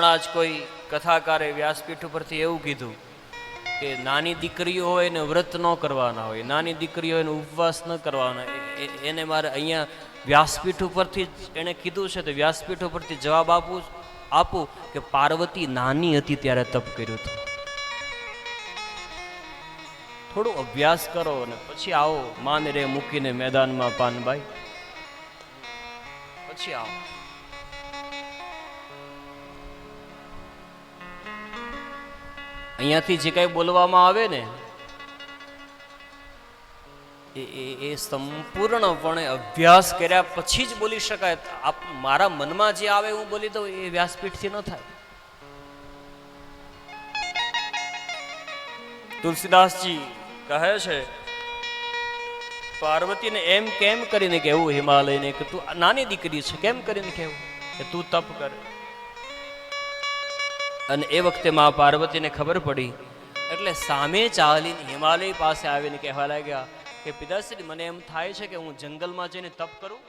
આજ કોઈ કથાકારે વ્યાસપીઠ ઉપરથી એવું કીધું કે નાની દીકરીઓ હોય ને વ્રત ન કરવાના હોય, નાની દીકરીઓ એને ઉપવાસ ન કરવાના. એને મારે અહીંયા વ્યાસપીઠ ઉપરથી જ એણે કીધું છે, તો વ્યાસપીઠ ઉપરથી જવાબ આપું કે પાર્વતી નાની હતી ત્યારે તપ કર્યું હતું. થોડું અભ્યાસ કરો ને પછી આવો માને રે મૂકીને મેદાનમાં પાનબાઈ, પછી આવો. અહીંયાથી જે કઈ બોલવામાં આવે ને એ સંપૂર્ણપણે અભ્યાસ કર્યા પછી જ બોલી શકાય. મારા મનમાં જે આવે હું બોલી દઉં એ વ્યાસપીઠથી ન થાય. તુલસીદાસજી કહે છે પાર્વતીને એમ કેમ કરીને કહેવું હિમાલયને કે તું નાની દીકરી છે, કેમ કરીને કહેવું કે તું તપ કર. અને એ વખતે માં પાર્વતીને ખબર પડી એટલે સામે ચાલીને હિમાલય પાસે આવીને કહેવા લાગ્યા કે પિતાશ્રી, મને એમ થાય છે કે હું જંગલમાં જઈને તપ કરું.